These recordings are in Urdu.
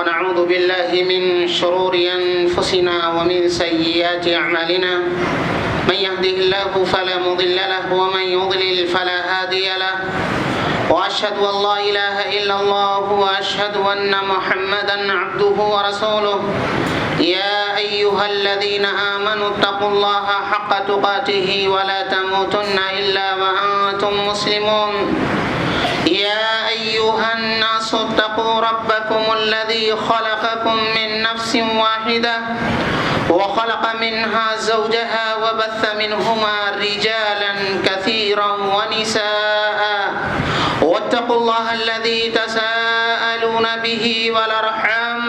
ونعوذ بالله من شرور أنفسنا ومن سيئات أعمالنا من يهده الله فلا مضل له ومن يضلل فلا هادي له وأشهد أن لا إله إلا الله وأشهد أن محمدا عبده ورسوله يا أيها الذين آمنوا اتقوا الله حق تقاته ولا تموتن إلا وأنتم مسلمون يا أيها الناس اتقوا ربكم الذي خلقكم من نفس واحدة وخلق منها زوجها وبث منهما رجالا كثيرا ونساء واتقوا الله الذي تساءلون به والأرحام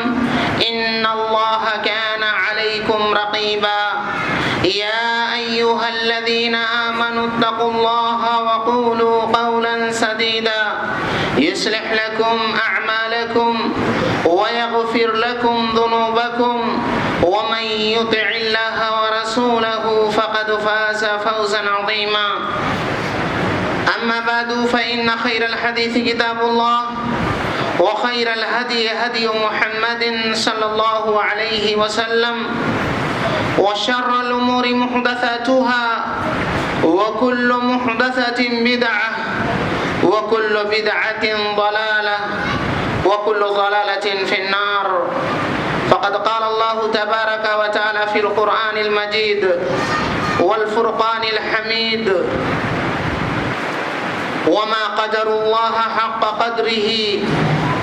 إن الله كان عليكم رقيبا يا أيها الذين آمنوا اتقوا الله وقولوا قولا سديدا يصلح لكم أعمالكم ويغفر لكم ذنوبكم ومن يطع الله ورسوله فقد فاز فوزا عظيما أما بعد فإن خير الحديث كتاب الله وخير الهدي هدي محمد صلى الله عليه وسلم وشر الأمور محدثاتها وكل محدثة بدعة وكل بدعة ضلالة وكل ضلالة في النار فقد قال الله تبارك وتعالى في القرآن المجيد والفرقان الحميد وما قدر الله حق قدره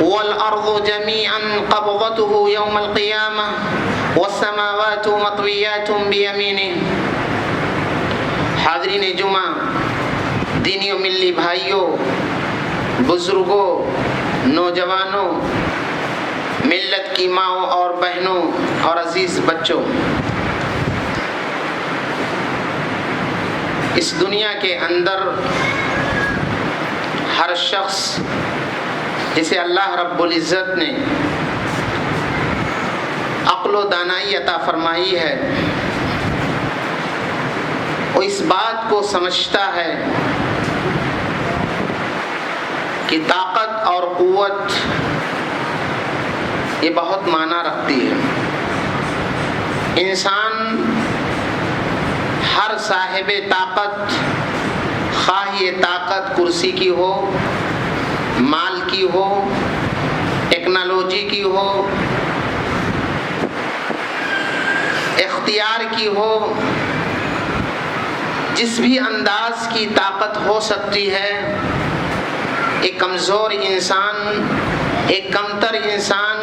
والأرض جميعا قبضته يوم القيامة والسماوات مطويات بيمينه. حاضرین جمعہ، دینی و ملی بھائیوں، بزرگوں، نوجوانوں، ملت کی ماؤں اور بہنوں اور عزیز بچوں، اس دنیا کے اندر ہر شخص جسے اللہ رب العزت نے عقل و دانائی عطا فرمائی ہے، وہ اس بات کو سمجھتا ہے کہ طاقت اور قوت یہ بہت معنی رکھتی ہے۔ انسان ہر صاحب طاقت، خواہ یہ طاقت کرسی کی ہو، مال کی ہو، ٹیکنالوجی کی ہو، اختیار کی ہو، جس بھی انداز کی طاقت ہو سکتی ہے، ایک کمزور انسان، ایک کمتر انسان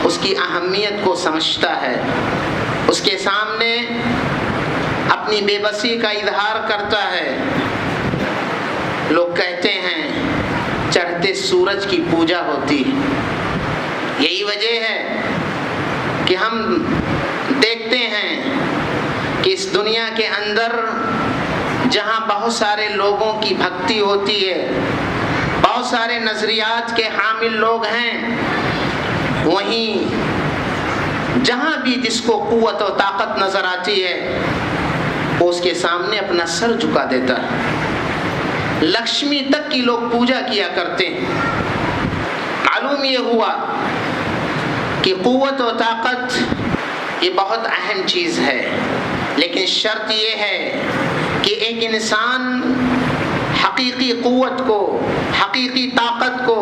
اس کی اہمیت کو سمجھتا ہے، اس کے سامنے اپنی بے بسی کا اظہار کرتا ہے۔ لوگ کہتے ہیں چڑھتے سورج کی پوجا ہوتی ہے۔ یہی وجہ ہے کہ ہم دیکھتے ہیں کہ اس دنیا کے اندر جہاں بہت سارے لوگوں کی بھکتی ہوتی ہے، بہت سارے نظریات کے حامل لوگ ہیں، وہیں جہاں بھی جس کو قوت و طاقت نظر آتی ہے وہ اس کے سامنے اپنا سر جھکا دیتا ہے۔ لکشمی تک کی لوگ پوجا کیا کرتے ہیں۔ معلوم یہ ہوا کہ قوت و طاقت یہ بہت اہم چیز ہے، لیکن شرط یہ ہے کہ ایک انسان حقیقی قوت کو، حقیقی طاقت کو،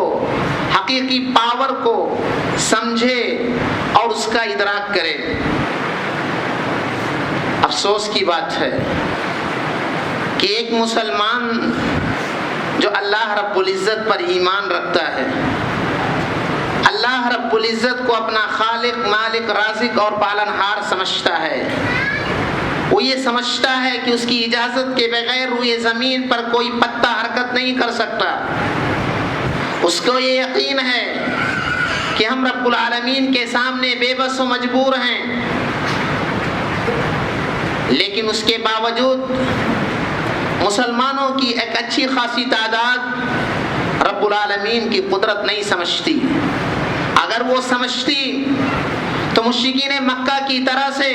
حقیقی پاور کو سمجھے اور اس کا ادراک کرے۔ افسوس کی بات ہے کہ ایک مسلمان جو اللہ رب العزت پر ایمان رکھتا ہے، اللہ رب العزت کو اپنا خالق، مالک، رازق اور پالنہار سمجھتا ہے، وہ یہ سمجھتا ہے کہ اس کی اجازت کے بغیر روئے زمین پر کوئی پتا حرکت نہیں کر سکتا۔ اس کو یہ یقین ہے کہ ہم رب العالمین کے سامنے بے بس و مجبور ہیں، لیکن اس کے باوجود مسلمانوں کی ایک اچھی خاصی تعداد رب العالمین کی قدرت نہیں سمجھتی۔ اگر وہ سمجھتی تو مشرکین مکہ کی طرح سے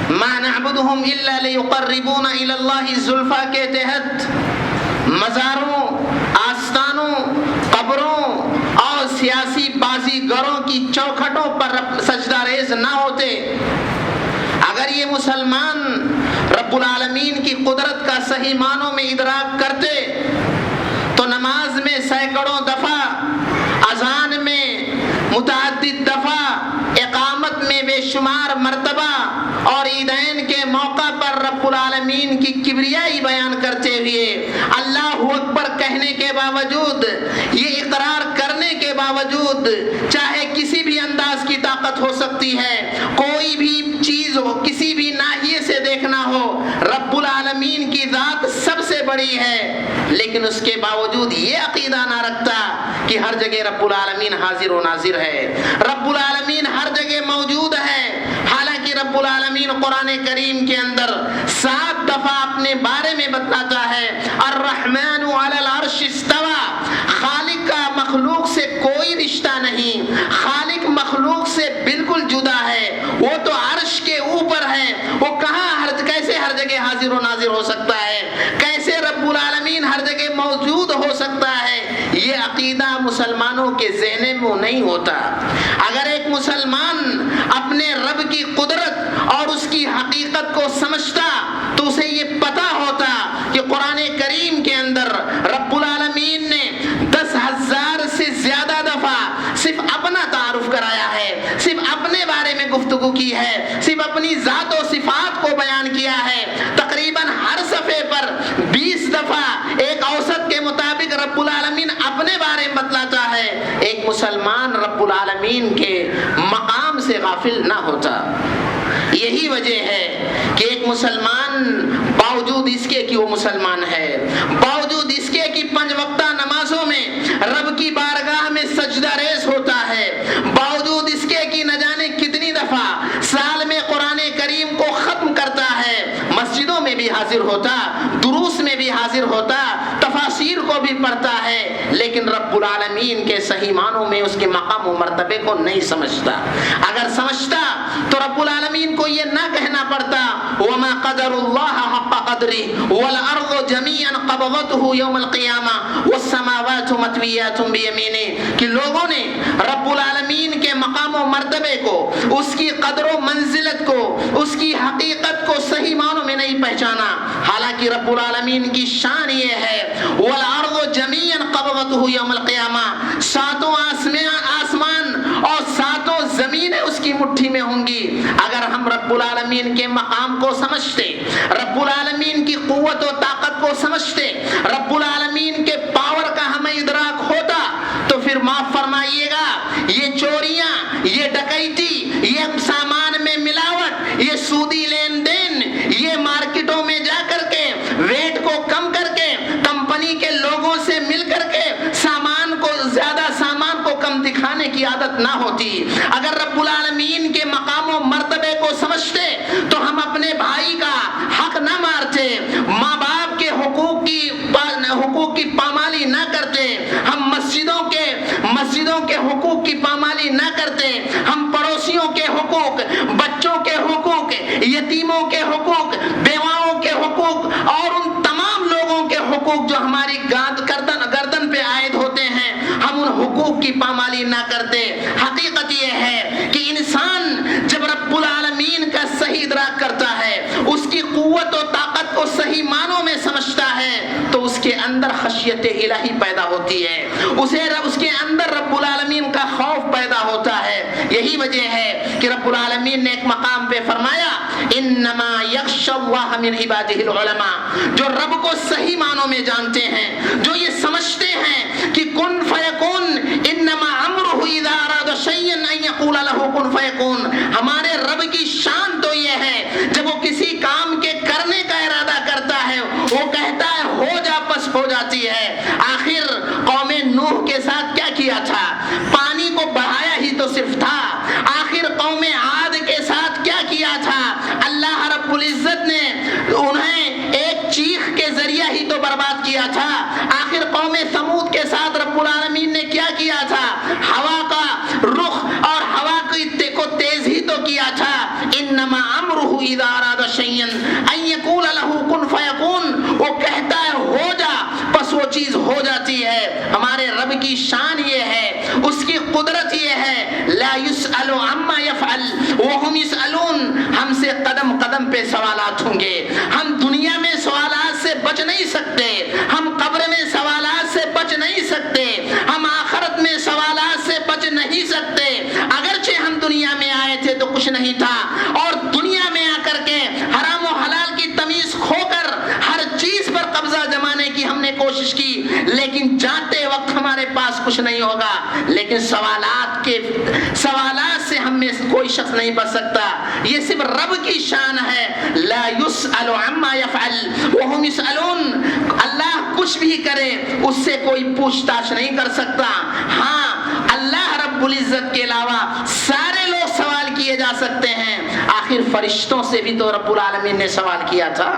ما نعبدهم الا ليقربونا الى الله زلفا کے تحت مزاروں، آستانوں، قبروں اور سیاسی بازیگروں کی چوکھٹوں پر سجدہ ریز نہ ہوتے، اگر یہ مسلمان رب العالمین کی قدرت کا صحیح معنوں میں ادراک کرتے تو نماز میں سینکڑوں دفعہ، اذان میں متعدد دفعہ، اقامت میں بے شمار مرتبہ اور عیدین کے موقع پر رب العالمین کی کبریائی بیان کرتے ہوئے اللہ اکبر کہنے کے باوجود، یہ اقرار کرنے کے باوجود، چاہے کسی بھی انداز کی طاقت ہو سکتی ہے، کوئی بھی چیز ہو، کسی بھی ناحیے سے دیکھنا ہو، رب العالمین کی ذات سب سے بڑی ہے، لیکن اس کے باوجود یہ عقیدہ نہ رکھتا کہ ہر جگہ رب العالمین حاضر و ناظر ہے، رب العالمین ہر جگہ موجود ہے۔ حالانکہ رب العالمین قرآن کریم کے اندر 7 دفعہ اپنے بارے میں بتاتا ہے، الرحمن علی العرش استوى، خالق کا مخلوق سے کوئی رشتہ نہیں، خالق مخلوق سے بالکل جدا ہے، وہ تو عرش کے اوپر ہے، وہ کہاں کیسے ہر جگہ حاضر و ناظر ہو سکتا ہے، کیسے رب العالمین ہر جگہ موجود ہو سکتا ہے؟ یہ عقیدہ مسلمانوں کے ذہن میں نہیں ہوتا۔ اگر ایک مسلمان اپنے رب کی قدرت اور اس کی حقیقت کو سمجھتا تو اسے یہ پتا ہوتا کہ قرآن کریم کے اندر رب العالمین نے 10,000 سے زیادہ دفعہ صرف اپنا تعارف کرایا ہے، صرف اپنے بارے میں گفتگو کی ہے، صرف اپنی ذات و صفات کو بیان کیا ہے۔ تقریباً ہر صفحے پر 20 دفعہ ایک اوسط کے مطابق رب العالمین اپنے بارے میں بتلاتا ہے۔ ایک مسلمان رب العالمین کے مقام سے غافل نہ ہوتا۔ یہی وجہ ہے کہ ایک مسلمان باوجود اس کے کہ وہ مسلمان ہے، باوجود اس کے کہ 5 وقتہ نمازوں میں رب کی بارگاہ میں سجدہ ریز ہوتا ہے، باوجود اس کے کہ نہ جانے کتنی دفعہ سال میں قرآن کریم کو ختم کرتا ہے، مسجدوں میں بھی حاضر ہوتا، دروس میں بھی حاضر ہوتا، تفاسیر کو بھی پڑھتا ہے، لیکن رب العالمین کے صحیح معنوں میں اس کے مقام و مرتبے کو نہیں سمجھتا۔ اگر سمجھتا تو رب العالمین کو یہ نہ کہنا پڑتا وَمَا قَدَرُ اللَّهَ حَقَّ قَدْرِهِ وَالْأَرْضُ جَمِيعًا قَبْضَتُهُ يَوْمَ الْقِيَامَةِ وَالسَّمَاوَاتُ مَطْوِيَّاتٌ بِيَمِينِهِ، کہ لوگوں نے رب العالمین کے مقام و مرتبے کو، اس کی قدر و منزلت کو، اس کی حقیقت کو صحیح معنوں میں نہیں پہچانا۔ حالانکہ رب العالمین کی شان یہ ہے وَالْأَرْضُ جَمِيعًا قَبْضَتُهُ يَوْمَ الْقِيَامَةِ، 7 آسمان اور 7 زمینیں اس کی مٹھی میں ہوں گی۔ اگر ہم رب العالمین کے مقام کو سمجھتے، رب العالمین کی قوت و طاقت کو سمجھتے، رب العالمین کے پاور کا ہمیں ادراک ہوتا تو پھر معاف فرمائیے گا، یہ چوریاں، یہ ڈکیتی، یہ سامان میں ملاوٹ، یہ سودی لین دین، یہ مارکیٹوں میں جا کر کے ویٹ کو کم کر کے، کمپنی کے لوگوں سے مل کر کے سامان کو کم دکھانے کی عادت نہ ہوتی۔ اگر رب العالمین کے مقام و مرتبے کو سمجھتے تو ہم اپنے بھائی کا حق نہ مارتے، ماں باپ کے حقوق کی پامالی نہ کرتے، ہم مسجدوں کے حقوق کی پامالی نہ کرتے، ہم پڑوسیوں کے حقوق، بچوں کے حقوق، یتیموں کے حقوق، بیواؤں کے حقوق اور ان تمام لوگوں کے حقوق جو ہماری گردن پہ عائد ہوتے ہیں، ہم ان حقوق کی پامالی نہ کرتے۔ حقیقت یہ ہے کہ انسان جب رب العالمین کا صحیح ادراک کرتا ہے، اس کی قوت و طاقت کو صحیح معنوں میں سمجھتا ہے تو اس کے اندر خشیت الہی پیدا ہوتی ہے، اس کے اندر رب العالمین کا خوف پیدا ہوتا ہے۔ یہی وجہ ہے کہ رب العالمین نے ایک مقام پہ فرمایا انما یخشی اللہ من عبادہ العلماء، جو رب کو صحیح معنوں میں جانتے ہیں، جو یہ سمجھتے ہیں کہ کن فیکون، انما امرہ اذا اراد شیئا ان یقول له کن فیکون، ہمارے رب کی شان تو یہ ہے جب وہ کسی کام کے کرنے کا ارادہ کرتا ہے وہ کہتا ہے ہو جا، پس ہو جاتی ہے۔ آخر قوم نوح کے ساتھ کیا کیا تھا؟ پانی کو بہایا ہی تو صرف تھا۔ آخر قوم عاد کے ساتھ کیا کیا تھا؟ اللہ رب العزت نے انہیں ایک چیخ کے ذریعہ ہی تو برباد کیا تھا۔ آخر قوم ثمود کے ساتھ رب العالمین نے کیا کیا تھا؟ ہوا کا رخ اور ہوا کو تیز ہی تو کیا تھا۔ انما امرہ اذا اراد شیئا ان یقول له کن فیکون، وہ کہتا ہے ہو جا، بس وہ چیز ہو جاتی ہے۔ ہمارے رب کی شان یہ ہے، اس اس کی قدرت یہ ہے لا یسأل عما یفعل وهم یسألون، ہم سے قدم قدم پہ سوالات ہوں گے. ہم دنیا میں سوالات سے بچ نہیں سکتے، ہم قبر میں سوالات سے بچ نہیں سکتے، ہم آخرت میں سوالات سے بچ نہیں سکتے. اگرچہ ہم دنیا میں آئے تھے تو کچھ نہیں تھا، اور دنیا میں آ کر کے حرام و حلال کی تمیز کھو کر ہر چیز پر قبضہ جمانے کی ہم نے کوشش کی، لیکن جاتے وقت ہمارے پاس کچھ نہیں ہوگا. لیکن سوالات سے ہم میں کوئی شخص نہیں بچ سکتا. یہ صرف رب کی شان ہے. لا يسأل عما يفعل وهم يسألون. اللہ کچھ بھی کرے اس سے کوئی پوچھ تاچھ نہیں کر سکتا. ہاں، اللہ رب العزت کے علاوہ سارے لوگ سوال کیے جا سکتے ہیں. آخر فرشتوں سے بھی تو رب العالمین نے سوال کیا تھا.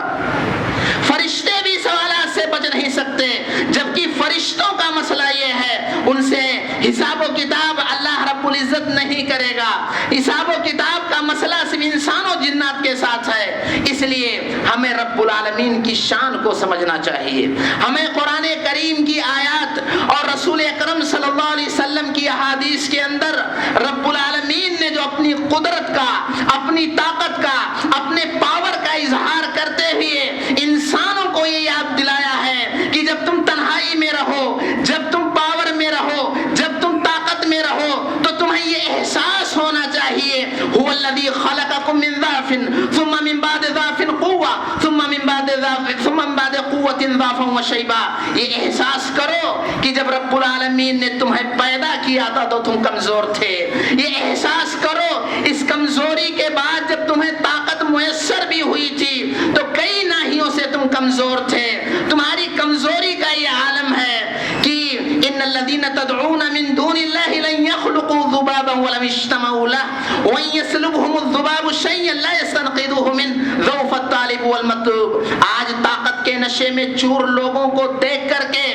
فرشتے بھی سوالات سے بچ نہیں سکتے، جبکہ فرشتوں کا مسئلہ یہ ہے ان سے حساب و کتاب اللہ رب العزت نہیں کرے گا. حساب و کتاب کا مسئلہ صرف انسان و جنات کے ساتھ ہے. اس لیے ہمیں رب العالمین کی شان کو سمجھنا چاہیے. ہمیں قرآن کریم کی آیات اور رسول اکرم صلی اللہ علیہ وسلم کی احادیث کے اندر رب العالمین نے جو اپنی قدرت کا، اپنی طاقت کا، اپنے پاور کا اظہار کرتے ہوئے انسانوں کو یہ یاد دلایا ہے کہ جب تم تنہائی میں رہو، جب تم پاور میں رہو، جب تم طاقت میں رہو، تو تمہیں یہ احساس ہونا چاہیے هو الذی خلقکم من ضعف ثم من بعد ضعف قوة ثم من بعد قوة ضعفا وشیبا. یہ احساس کرو کہ جب رب العالمین نے تمہیں پیدا کیا تھا تو تم کمزور تھے. یہ احساس کرو اس کمزوری کے بعد جب تمہیں طاقت میسر بھی ہوئی تھی تو کئی ناحیوں سے تم کمزور تھے. تمہاری کمزوری کا یہ عالم ہے کہ ان الذين تدعون من دون الله لن يخلقوا ذبابا ولم يجتمعوا له وان يسلبهم الذباب شيئا لا يستنقذوه منه ضعف الطالب والمطلوب. آج طاقت کے نشے میں چور لوگوں کو دیکھ کر کے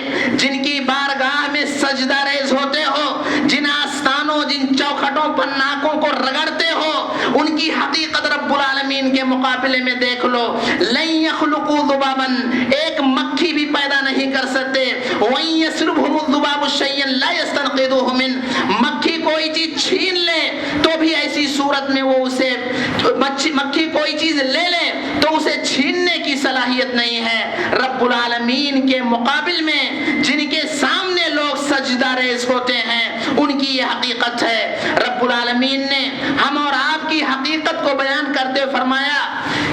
جن کی بارگاہ میں سجدہ ریز ہوتے ہو، جن آستانوں، جن چوکھٹوں پر ناکوں کو رگڑتے ہو، ان کی حقیقت رب العالمین کے مقابلے میں دیکھ لو. لن يخلقوا ذبابا، ایک مکھی بھی پیدا نہیں کر سکتے. وان يسلبهم الذباب شيئا لا يستنقذوه منه، مکھی کوئی چیز چھین لے تو بھی ایسی صورت میں وہ اسے، مکھی کوئی چیز لے لے تو اسے چھیننے کی صلاحیت نہیں ہے. رب العالمین کے مقابل میں جن کے سامنے لوگ سجدہ ریز ہوتے ہیں ان کی یہ حقیقت ہے. رب العالمین نے ہم اور آپ کی حقیقت کو بیان کرتے ہوئے فرمایا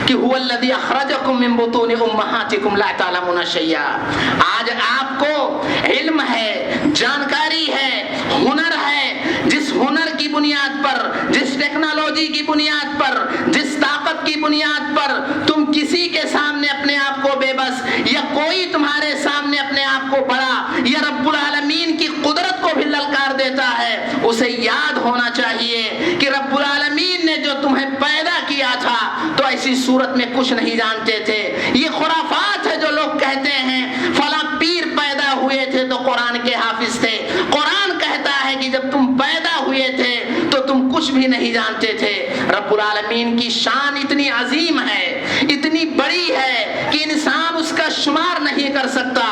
کہ هو الذی اخرجکم من بطون امہاتکم لا تعلمون شیئا. آج آپ کو علم ہے، جانکاری ہے، ہنر ہے. جس ہنر کی بنیاد پر، جس ٹیکنالوجی کی بنیاد پر، جس طاقت کی بنیاد پر تم کسی کے سامنے اپنے آپ کو بے بس، یا کوئی تمہارے سامنے اپنے آپ کو بڑا یا رب العالمین کی قدرت کو بھی للکار دیتا ہے، اسے یاد ہونا چاہیے کہ رب العالمین نے جو تمہیں پیدا کیا تھا تو ایسی صورت میں کچھ نہیں جانتے تھے. یہ خرافات ہے جو لوگ کہتے ہیں فلاں پیر پیدا ہوئے تھے تو قرآن کے حافظ تھے. قرآن کہتا ہے کہ جب تم پیدا ہوئے تھے تو تم کچھ بھی نہیں جانتے تھے. رب العالمین کی شان اتنی عظیم ہے، اتنی بڑی ہے کہ انسان اس کا شمار نہیں کر سکتا.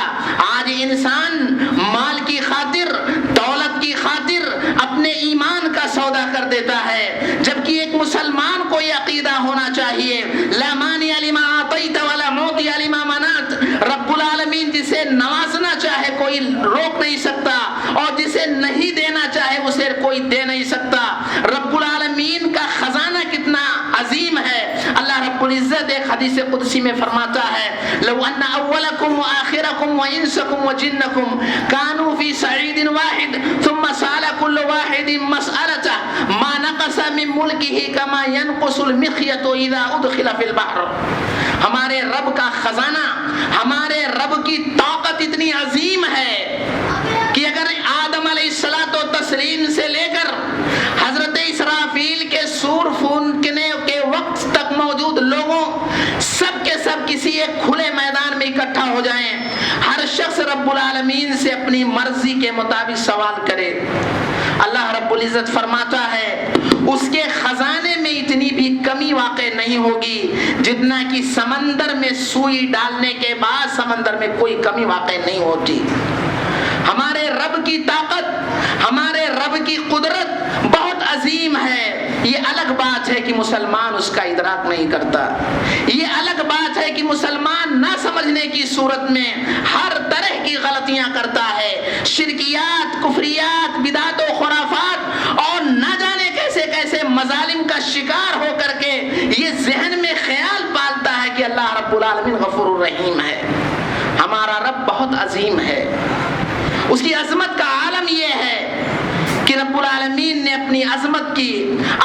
آج انسان مال کی خاطر، دولت کی خاطر اپنے ایمان کا سودا کر دیتا ہے، جبکہ ایک مسلمان کو یہ عقیدہ ہونا چاہیے لا مانع لما اعطیت ولا معطی لما منعت. رب العالمین جسے نوازنا چاہے کوئی روک نہیں سکتا، اور جسے نہیں دینا چاہے اسے کوئی دے نہیں سکتا. رب العالمین کا خزانہ کتنا عظیم ہے. اللہ رب العزت ایک حدیث قدسی میں فرماتا ہے لو ان اولکم وآخرکم وانسکم وجنکم کانوا فی صعید واحد ثم سأل كل واحد مسألته ما نقص من ملکه كما ينقص المخيط اذا ادخل في البحر. ہمارے رب کا خزانہ، ہمارے رب کی طاقت اتنی عظیم ہے کہ اگر آدم علیہ الصلوۃ والتسلیم سے لے کر حضرت اسرافیل کے سور پھونکنے کے وقت تک موجود لوگوں سب کے سب کسی ایک کھلے میدان میں اکٹھا ہو جائیں، ہر شخص رب العالمین سے اپنی مرضی کے مطابق سوال کرے، اللہ رب العزت فرماتا ہے اس کے خزانے میں اتنی بھی کمی واقع نہیں ہوگی جتنا کہ سمندر میں سوئی ڈالنے کے بعد سمندر میں کوئی کمی واقع نہیں ہوتی. ہمارے رب کی طاقت، ہمارے رب کی قدرت بہت عظیم ہے، یہ الگ بات ہے کہ مسلمان اس کا ادراک نہیں کرتا۔ یہ الگ بات ہے کہ مسلمان نہ سمجھنے کی صورت میں ہر طرح کی غلطیاں کرتا ہے، شرکیات، کفریات، بدعات و خرافات، اور نہ جانے کیسے کیسے مظالم کا شکار ہو کر کے یہ ذہن میں خیال پالتا ہے کہ اللہ رب العالمین غفور الرحیم ہے، ہمارا رب بہت عظیم ہے۔ اس کی عظمت کا عالم یہ ہے کہ رب العالمین نے اپنی عظمت کی،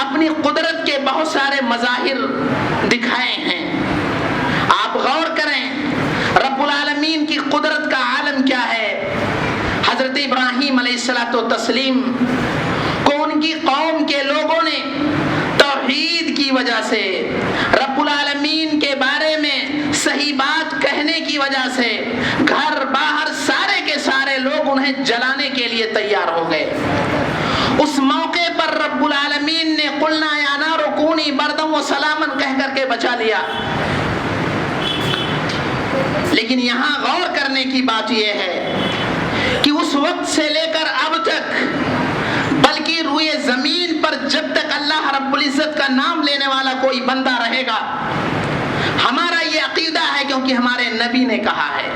اپنی قدرت کے بہت سارے مظاہر دکھائے ہیں۔ آپ غور کریں رب العالمین کی قدرت کا عالم کیا ہے۔ حضرت ابراہیم علیہ الصلوۃ والتسلیم کو ان کی قوم کے لوگوں نے توحید کی وجہ سے، رب العالمین کے بارے میں صحیح بات کہنے کی وجہ سے گھر باہر سارے کے سارے لوگ انہیں جلانے کے لیے تیار ہو گئے۔ اس موقع پر رب العالمین نے قلنا یا نار کونی بردا و سلاما کہہ کر کے بچا لیا۔ لیکن یہاں غور کرنے کی بات یہ ہے کہ اس وقت سے لے کر اب تک، بلکہ روئے زمین پر جب تک اللہ رب العزت کا نام لینے والا کوئی بندہ رہے گا، ہمارا یہ عقیدہ ہے کیونکہ ہمارے نبی نے کہا ہے،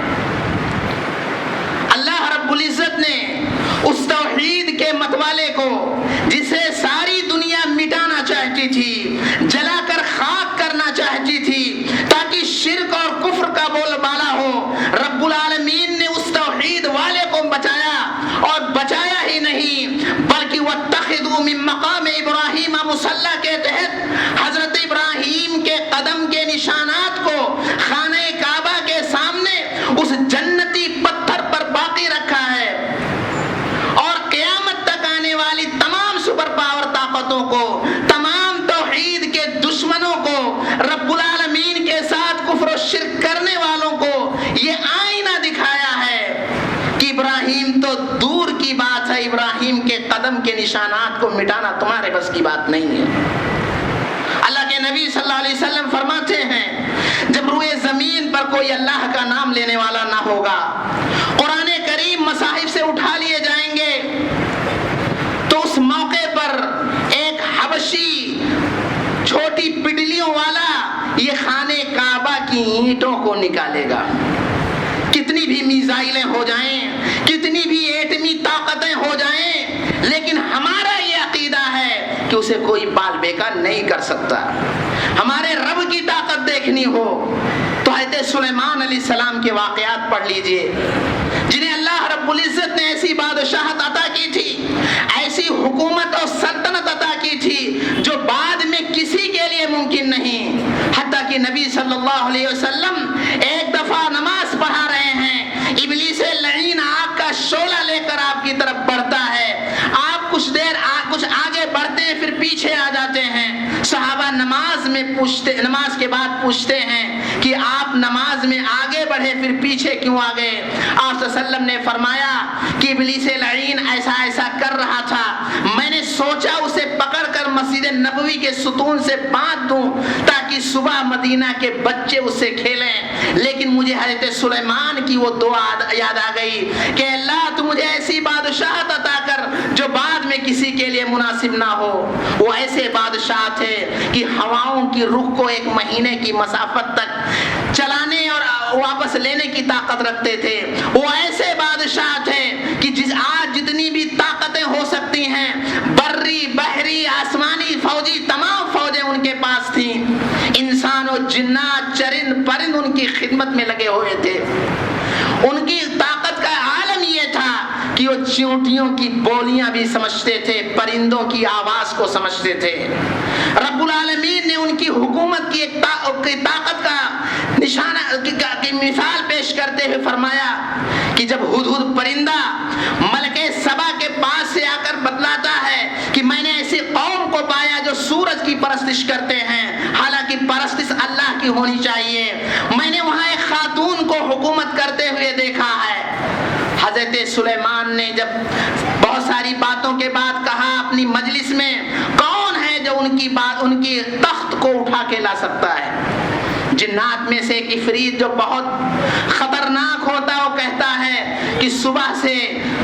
اللہ رب العزت نے اس توحید کے متوالے کو جسے ساری دنیا مٹانا چاہتی تھی، جلا کر خاک کرنا چاہتی تھی تاکہ شرک اور کفر کا بول بالا ہو، رب العالمین نے اس توحید والے کو بچایا، اور بچایا ہی نہیں بلکہ واتخذوا من مقام ابراہیم مصلی کے تحت حضرت ابراہیم کے قدم کے نشانات کو خانہ کعبہ کے سامنے اس جنتی پتھر پر باقی رکھا ہے، اور قیامت تک آنے والی تمام سپر پاور طاقتوں کو، تمام توحید کے دشمنوں کو، رب العالمین کے ساتھ کفر و شرک کرنے والوں کو یہ آئینہ دکھایا ہے کہ ابراہیم تو دور کی بات ہے، ابراہیم کے قدم کے نشانات کو مٹانا تمہارے بس کی بات نہیں ہے۔ اللہ کے نبی صلی اللہ علیہ وسلم فرماتے ہیں جب روئے زمین پر کوئی اللہ کا نام لینے والا نہ ہوگا، قرآن کریم مصاحف سے اٹھا لیے جائیں گے، تو اس موقع پر ایک حبشی چھوٹی پٹلیوں والا یہ خانہ کعبہ کی اینٹوں کو نکالے گا۔ کتنی بھی میزائلیں ہو جائیں، کتنی بھی ایٹمی طاقتیں ہو جائیں، لیکن ہمارا یہ عقیدہ ہے کہ اسے کوئی بال بیکار نہیں کر سکتا۔ ہمارے رب کی طاقت دیکھنی ہو تو حضرت سلیمان علیہ السلام کے واقعات پڑھ لیجئے، جنہیں اللہ رب العزت نے ایسی بادشاہت عطا کی تھی، ایسی حکومت اور سلطنت عطا کی تھی جو بعد میں کسی کے لیے ممکن نہیں۔ حتیٰ کہ نبی صلی اللہ علیہ وسلم ایک دفعہ نماز پڑھا رہے ہیں، ابلیس لعین آگ کا شعلہ لے کر آپ کی طرف بڑھتا ہے، آپ کچھ دیر کچھ آگے بڑھتے ہیں پھر پیچھے آ جاتے ہیں۔ صحابہ نماز کے بعد پوچھتے ہیں کہ آپ نماز میں آگے بڑھے پھر پیچھے کیوں آ گئے؟ آپ صلی اللہ علیہ وسلم نے فرمایا کہ ابلیس لعین ایسا ایسا کر رہا تھا، میں نے سوچا اسے پکڑ کر مسجد نبوی کے ستون سے باندھ دوں تاکہ صبح مدینہ کے بچے اس سے کھیلیں، لیکن مجھے حضرت سلیمان کی وہ دعا یاد آ گئی کہ اللہ تو مجھے ایسی بادشاہت عطا کر جو بعد میں کسی کے لیے مناسب نہ ہو۔ وہ ایسے بادشاہ تھے کہ ہواؤں کی رخ کو ایک مہینے کی مسافت تک چلانے اور واپس لینے کی طاقت رکھتے تھے۔ وہ ایسے بادشاہ تھے کہ آج جتنی بھی طاقتیں ہو سکتی ہیں، بری بحری آسمانی فوجی تمام فوجیں ان کے پاس تھیں، انسان و جنات چرند پرند ان کی خدمت میں لگے ہوئے تھے۔ ان کی طاقت کا عالم یہ تھا کہ وہ چیونٹیوں کی بولیاں بھی سمجھتے تھے، پرندوں کی آواز کو سمجھتے تھے۔ رب العالمین نے ان کی حکومت کی ایک طاقت کا نشانہ کی مثال پیش کرتے ہوئے فرمایا کہ جب ہدہد پرندہ ملکہ سبا کے پاس سے آ کر بتلاتا ہے کہ میں نے ایسی قوم کو پایا جو سورج کی پرستش کرتے ہیں، حالانکہ پرستش اللہ کی ہونی چاہیے، میں نے وہاں ایک خاتون کو حکومت کرتے ہوئے دیکھا ہے۔ حضرت سلیمان نے جب بہت ساری باتوں کے بعد کہا اپنی مجلس میں، کون ہے جو ان کی تخت کو اٹھا کے لا سکتا ہے؟ جنات میں سے ایک عفریت جو بہت خطرناک ہوتا ہے، وہ کہتا ہے کہ صبح سے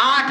8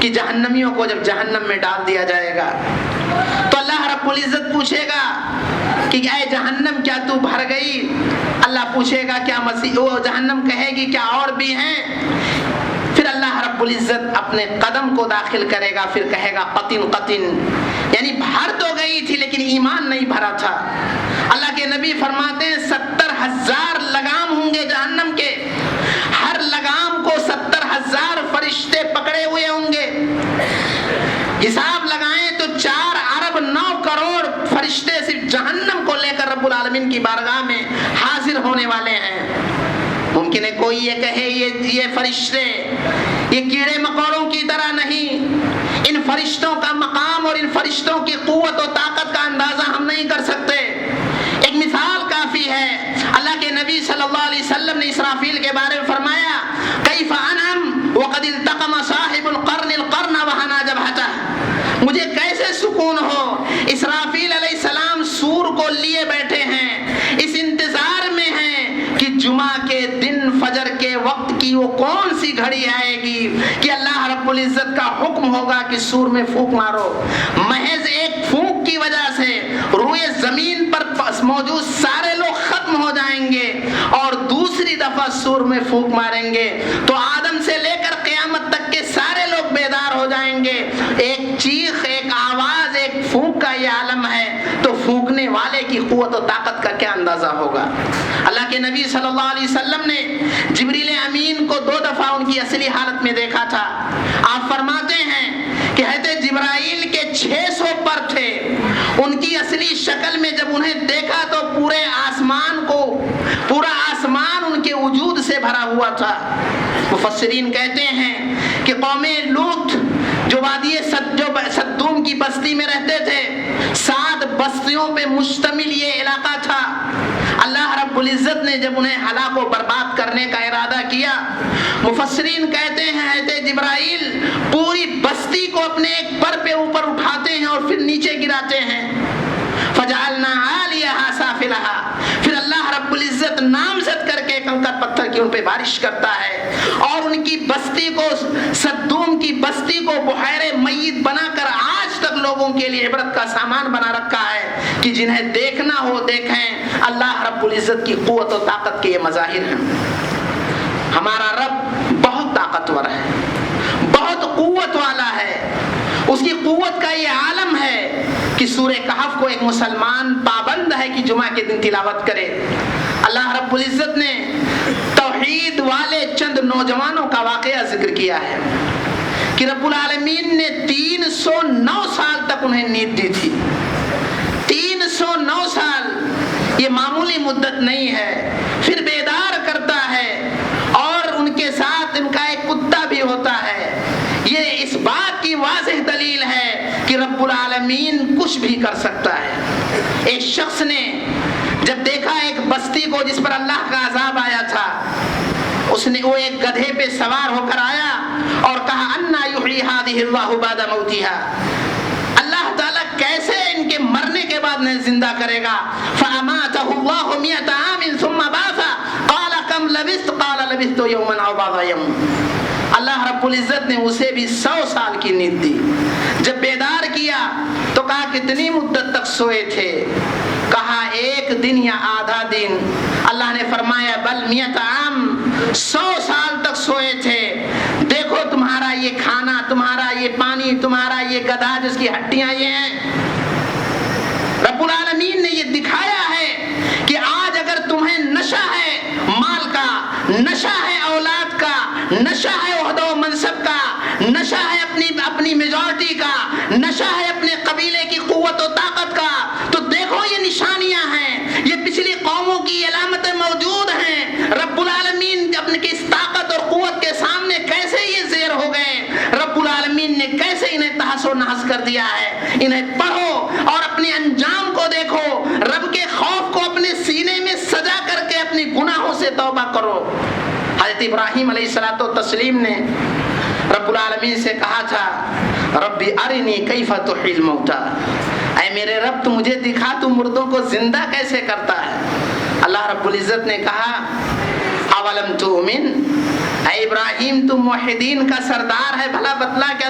کہ جہنمیوں کو جب جہنم میں ڈال دیا جائے گا تو اللہ رب العزت پوچھے گا کہ اے جہنم کیا تو بھر گئی؟ اللہ پوچھے گا کیا مسیح، وہ جہنم کہے گی کیا اور بھی ہیں؟ پھر اللہ رب العزت اپنے قدم کو داخل کرے گا، پھر کہے گا قطن قطن، یعنی بھر تو گئی تھی لیکن ایمان نہیں بھرا تھا۔ اللہ کے نبی فرماتے ہیں 70,000 لگام ہوں گے جہنم کے، ہر لگام کو 70,000 فرشتے پکڑے ہوئے ہوں گے۔ حساب لگائیں تو 4 ارب 9 کروڑ فرشتے صرف جہنم کو لے کر رب العالمین کی بارگاہ میں حاضر ہونے والے ہیں۔ ممکن ہے کوئی یہ کہے یہ فرشتے یہ کیڑے مکوڑوں کی طرح نہیں، ان فرشتوں کا مقام اور ان فرشتوں کی قوت و طاقت کا اندازہ ہم نہیں کر سکتے۔ ایک مثال کافی ہے، اللہ کے نبی صلی اللہ علیہ وسلم نے اسرافیل کے بارے میں فرمایا کیف انعم وقد التقم صاحب القرن القرن وحنا جبهته، مجھے کیسے سکون ہو، اسرافیل علیہ السلام سور کو لیے بیٹھے ہیں، اس انتظار میں ہیں کہ جمعہ کے دن فجر کے وقت کی وہ کون سی گھڑی آئے گی کہ اللہ رب العزت کا حکم ہوگا کہ سور میں پھونک مارو۔ محض ایک پھونک کی وجہ سے روئے زمین پر موجود سارے لوگ ختم ہو جائیں گے اور دوسری دفعہ سور میں پھونک ماریں گے تو آدم سے لے کر قیامت تک کے سارے لوگ بیدار ہو جائیں گے۔ ایک چیخ، ایک آواز، ایک پھونک کا یہ عالم ہے تو پھونکنے والے کی قوت و طاقت کا کیا اندازہ ہوگا۔ اللہ کے نبی صلی اللہ علیہ وسلم نے جبریل امین کو 2 دفعہ ان کی اصلی حالت میں دیکھا تھا۔ آپ فرماتے ہیں کہ حضرت جبرائیل کے 600 پر تھے، ان کی اصلی شکل میں جب انہیں دیکھا تو پورا آسمان ان کے وجود سے بھرا ہوا تھا۔ مفسرین کہتے ہیں کہ قوم لوط جو وادی سدوم کی بستی میں رہتے تھے، 7 بستیوں پہ مشتمل یہ علاقہ تھا۔ اللہ رب العزت نے جب انہیں ہلاک و برباد کرنے کا ارادہ کیا، مفسرین کہتے ہیں حضرت جبرائیل پوری بستی کو اپنے ایک پر پہ اوپر اٹھاتے ہیں اور پھر نیچے گراتے ہیں۔ فجعلنا عالیہا سافلہا، پھر اللہ رب العزت نامزد کر کے کنکر پتھر کی ان پہ بارش کرتا ہے اور ان کی بستی کو، سدوم کی بستی کو بحیرہ میت بنا کر آج تک لوگوں کے لیے عبرت کا سامان بنا رکھا ہے کہ جنہیں دیکھنا ہو دیکھیں۔ اللہ رب العزت کی قوت و طاقت کے یہ مظاہر ہیں۔ ہمارا رب بہت طاقتور ہے، بہت قوت والا ہے، اس کی قوت کا یہ عالم ہے کہ سورہ کہف کو ایک مسلمان پابند ہے کہ جمعہ کے دن تلاوت کرے۔ اللہ رب العزت نے توحید والے چند نوجوانوں کا واقعہ ذکر کیا ہے کہ رب العالمین نے 309 سال تک انہیں نیند دی تھی۔ 309 سال یہ معمولی مدت نہیں ہے۔ پھر بیدار کرتا ہے اور ان کے ساتھ ان کا ایک کتا بھی ہوتا ہے۔ یہ اس بات کی واضح دلیل ہے کہ رب العالمین کچھ بھی کر سکتا ہے۔ ایک شخص نے جب دیکھا ایک بستی کو جس پر اللہ کا عذاب آیا تھا، وہ ایک گدھے پہ سوار ہو کر آیا اور کہا انا یحیی ھذہ اللہ بعد موتھا، اللہ تعالیٰ کیسے ان کے مرنے کے بعد انہیں زندہ کرے گا۔ فاماتہ اللہ 100 عام ثم بعث قال کم لبثت قال لبثت یوما او بعض یوم، اللہ رب العزت نے اسے بھی 100 سال کی نیند دی۔ جب بیدار کیا تو کہا کتنی مدت تک سوئے تھے؟ کہا 1 دن یا آدھا دن۔ اللہ نے فرمایا بل 100 عام، 100 سال تک سوئے تھے۔ دیکھو تمہارا یہ کھانا، تمہارا یہ پانی، تمہارا یہ گدھا جس کی ہڈیاں یہ ہیں۔ رب العالمین نے یہ دکھایا ہے کہ آج اگر تمہیں نشہ ہے مال کا، نشہ ہے اولاد کا، نشہ ہے عہدہ و منصب کا، نشہ ہے اپنی میجورٹی کا، نشہ ہے اپنے قبیلے کی قوت و طاقت کا، تو دیکھو یہ نشانیاں ہیں، یہ پچھلی قوموں کی علامتیں موجود ہیں۔ رب العالمین اپنے کی اس طاقت اور قوت کے سامنے کیسے یہ زیر ہو گئے، رب العالمین نے کیسے انہیں تحس و نحس کر دیا ہے۔ انہیں پڑھو اور اپنے انجام کو دیکھو، رب کے خوف کو اپنے سینے میں سجا کر کے اپنی گناہوں سے توبہ کرو۔ حضرت ابراہیم علیہ الصلوۃ والتسلیم نے رب العالمین سے کہا تھا ربی ارنی کیف تحیی الموتى، اے میرے رب تو مجھے دکھا تو مردوں کو زندہ کیسے کرتا ہے۔ اللہ رب العزت نے کہا اولم تؤمن، اے ابراہیم تو موحدین کا سردار ہے، بھلا بتلا کیا